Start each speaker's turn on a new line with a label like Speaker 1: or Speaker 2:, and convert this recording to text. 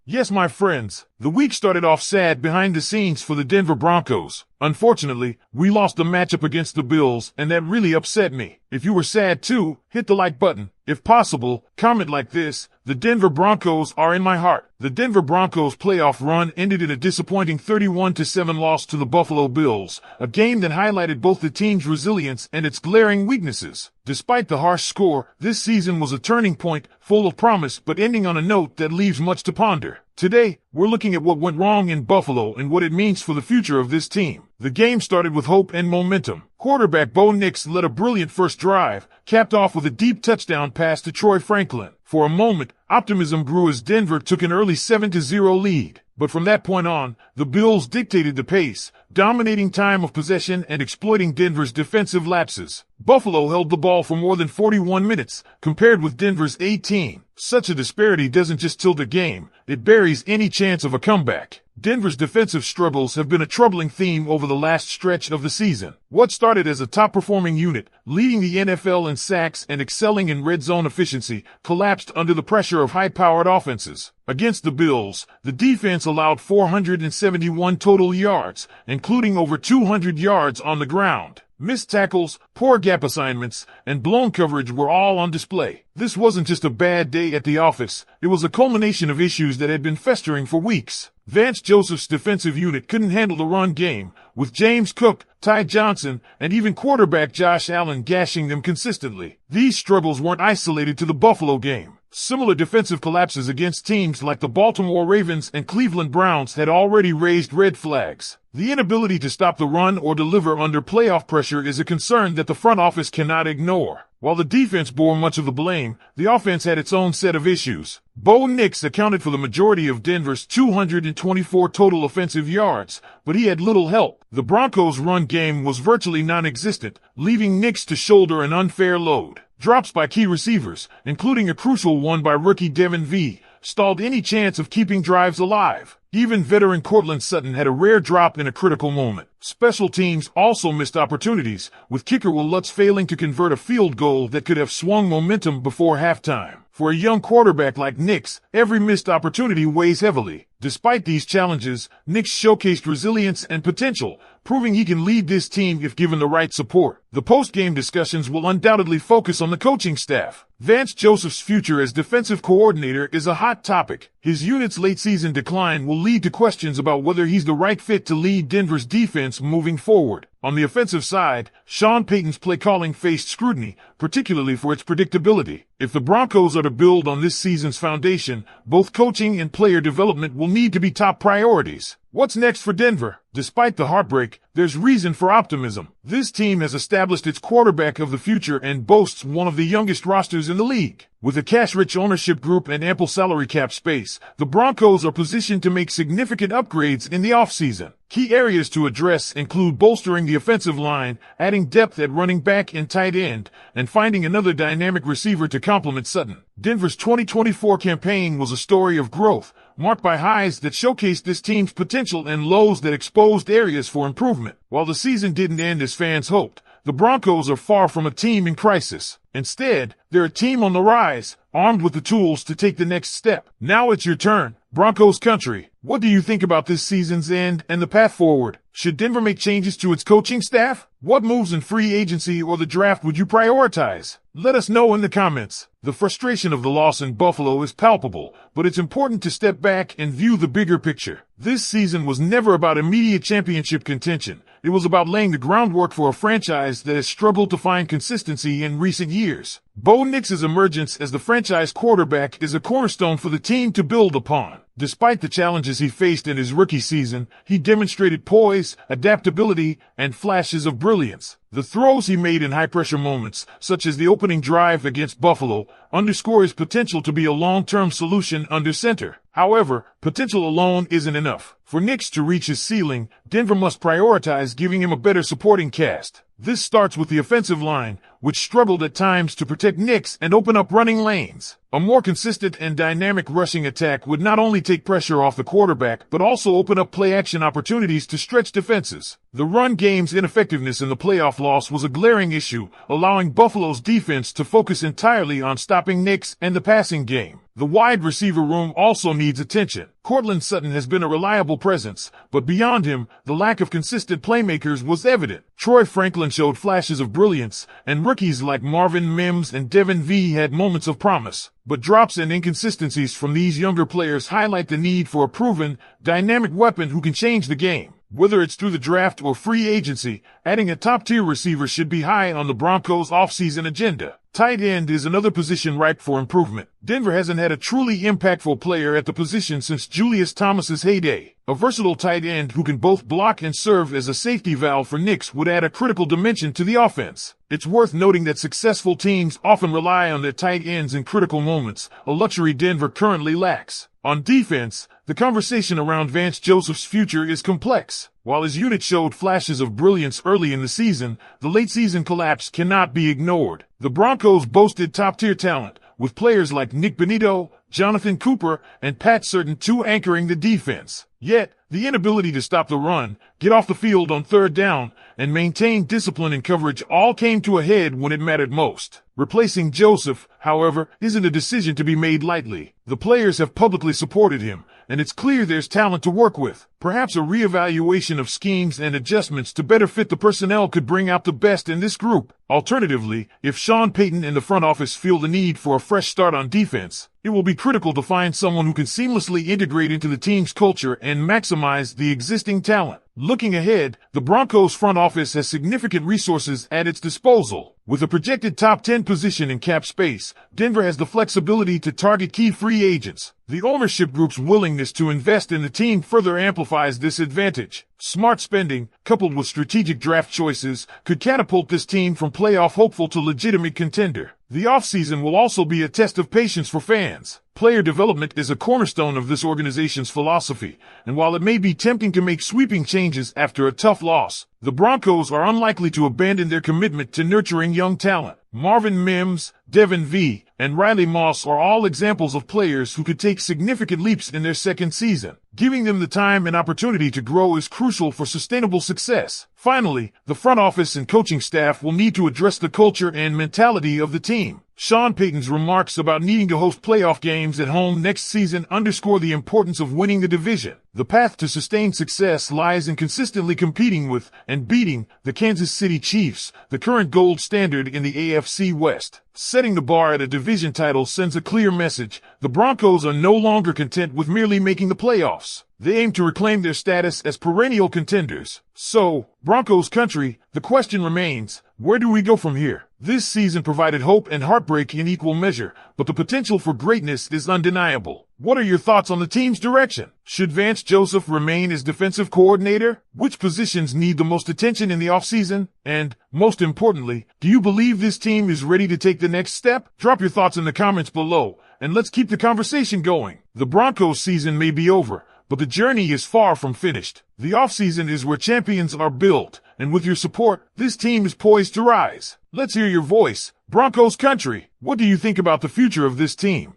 Speaker 1: Yes, my friends, the week started off sad behind the scenes for the Denver Broncos. Unfortunately, we lost the matchup against the Bills, and that really upset me. If you were sad too, hit the like button. If possible, comment like this: the Denver Broncos are in my heart. The Denver Broncos playoff run ended in a disappointing 31-7 loss to the Buffalo Bills, a game that highlighted both the team's resilience and its glaring weaknesses. Despite the harsh score, this season was a turning point, full of promise, but ending on a note that leaves much to ponder. Today, we're looking at what went wrong in Buffalo and what it means for the future of this team. The game started with hope and momentum. Quarterback Bo Nix led a brilliant first drive, capped off with a deep touchdown pass to Troy Franklin. For a moment, optimism grew as Denver took an early 7-0 lead. But from that point on, the Bills dictated the pace, dominating time of possession and exploiting Denver's defensive lapses. Buffalo held the ball for more than 41 minutes, compared with Denver's 18. Such a disparity doesn't just tilt a game, it buries any chance of a comeback. Denver's defensive struggles have been a troubling theme over the last stretch of the season. What started as a top-performing unit, leading the NFL in sacks and excelling in red zone efficiency, collapsed under the pressure of high-powered offenses. Against the Bills, the defense allowed 471 total yards, including over 200 yards on the ground. Missed tackles, poor gap assignments, and blown coverage were all on display. This wasn't just a bad day at the office, it was a culmination of issues that had been festering for weeks. Vance Joseph's defensive unit couldn't handle the run game, with James Cook, Ty Johnson, and even quarterback Josh Allen gashing them consistently. These struggles weren't isolated to the Buffalo game. Similar defensive collapses against teams like the Baltimore Ravens and Cleveland Browns had already raised red flags. The inability to stop the run or deliver under playoff pressure is a concern that the front office cannot ignore. While the defense bore much of the blame, the offense had its own set of issues. Bo Nix accounted for the majority of Denver's 224 total offensive yards, but he had little help. The Broncos' run game was virtually non-existent, leaving Nix to shoulder an unfair load. Drops by key receivers, including a crucial one by rookie Devin V., stalled any chance of keeping drives alive. Even veteran Cortland Sutton had a rare drop in a critical moment. Special teams also missed opportunities, with kicker Will Lutz failing to convert a field goal that could have swung momentum before halftime. For a young quarterback like Nix, every missed opportunity weighs heavily. Despite these challenges, Nix showcased resilience and potential, proving he can lead this team if given the right support. The post-game discussions will undoubtedly focus on the coaching staff. Vance Joseph's future as defensive coordinator is a hot topic. His unit's late-season decline will lead to questions about whether he's the right fit to lead Denver's defense moving forward. On the offensive side, Sean Payton's play calling faced scrutiny, particularly for its predictability. If the Broncos are to build on this season's foundation, both coaching and player development will need to be top priorities. What's next for Denver? Despite the heartbreak, there's reason for optimism. This team has established its quarterback of the future and boasts one of the youngest rosters in the league. With a cash-rich ownership group and ample salary cap space, the Broncos are positioned to make significant upgrades in the offseason. Key areas to address include bolstering the offensive line, adding depth at running back and tight end, and finding another dynamic receiver to complement Sutton. Denver's 2024 campaign was a story of growth, marked by highs that showcased this team's potential and lows that exposed areas for improvement. While the season didn't end as fans hoped, the Broncos are far from a team in crisis. Instead, they're a team on the rise, armed with the tools to take the next step. Now it's your turn, Broncos country. What do you think about this season's end and the path forward? Should Denver make changes to its coaching staff? What moves in free agency or the draft would you prioritize? Let us know in the comments. The frustration of the loss in Buffalo is palpable, but it's important to step back and view the bigger picture. This season was never about immediate championship contention. It was about laying the groundwork for a franchise that has struggled to find consistency in recent years. Bo Nix's emergence as the franchise quarterback is a cornerstone for the team to build upon. Despite the challenges he faced in his rookie season, he demonstrated poise, adaptability, and flashes of brilliance. The throws he made in high-pressure moments, such as the opening drive against Buffalo, underscore his potential to be a long-term solution under center. However, potential alone isn't enough. For Nix to reach his ceiling, Denver must prioritize giving him a better supporting cast. This starts with the offensive line, which struggled at times to protect Nix and open up running lanes. A more consistent and dynamic rushing attack would not only take pressure off the quarterback, but also open up play-action opportunities to stretch defenses. The run game's ineffectiveness in the playoff loss was a glaring issue, allowing Buffalo's defense to focus entirely on stopping stopping Knicks and the passing game. The wide receiver room also needs attention. Courtland Sutton has been a reliable presence, but beyond him, the lack of consistent playmakers was evident. Troy Franklin showed flashes of brilliance, and rookies like Marvin Mims and Devin V had moments of promise. But drops and inconsistencies from these younger players highlight the need for a proven, dynamic weapon who can change the game. Whether it's through the draft or free agency, adding a top-tier receiver should be high on the Broncos' offseason agenda. Tight end is another position ripe for improvement. Denver hasn't had a truly impactful player at the position since Julius Thomas's heyday. A versatile tight end who can both block and serve as a safety valve for Knicks would add a critical dimension to the offense. It's worth noting that successful teams often rely on their tight ends in critical moments, a luxury Denver currently lacks. On defense, the conversation around Vance Joseph's future is complex. While his unit showed flashes of brilliance early in the season, the late-season collapse cannot be ignored. The Broncos boasted top-tier talent, with players like Nick Benito, Jonathan Cooper, and Pat Certain two anchoring the defense. Yet, the inability to stop the run, get off the field on third down, and maintain discipline and coverage all came to a head when it mattered most. Replacing Joseph, however, isn't a decision to be made lightly. The players have publicly supported him, and it's clear there's talent to work with. Perhaps a reevaluation of schemes and adjustments to better fit the personnel could bring out the best in this group. Alternatively, if Sean Payton and the front office feel the need for a fresh start on defense, it will be critical to find someone who can seamlessly integrate into the team's culture and maximize the existing talent. Looking ahead, the Broncos front office has significant resources at its disposal. With a projected top 10 position in cap space, Denver has the flexibility to target key free agents. The ownership group's willingness to invest in the team further amplifies this advantage. Smart spending, coupled with strategic draft choices, could catapult this team from playoff hopeful to legitimate contender. The offseason will also be a test of patience for fans. Player development is a cornerstone of this organization's philosophy, and while it may be tempting to make sweeping changes after a tough loss, the Broncos are unlikely to abandon their commitment to nurturing young talent. Marvin Mims, Devin V, and Riley Moss are all examples of players who could take significant leaps in their second season. Giving them the time and opportunity to grow is crucial for sustainable success. Finally, the front office and coaching staff will need to address the culture and mentality of the team. Sean Payton's remarks about needing to host playoff games at home next season underscore the importance of winning the division. The path to sustained success lies in consistently competing with and beating the Kansas City Chiefs, the current gold standard in the AFC West. Setting the bar at a division title sends a clear message. The Broncos are no longer content with merely making the playoffs. They aim to reclaim their status as perennial contenders. So, Broncos country, the question remains, where do we go from here? This season provided hope and heartbreak in equal measure, but the potential for greatness is undeniable. What are your thoughts on the team's direction? Should Vance Joseph remain as defensive coordinator? Which positions need the most attention in the offseason? And, most importantly, do you believe this team is ready to take the next step? Drop your thoughts in the comments below, and let's keep the conversation going. The Broncos season may be over, but the journey is far from finished. The offseason is where champions are built, and with your support, this team is poised to rise. Let's hear your voice. Broncos country, what do you think about the future of this team?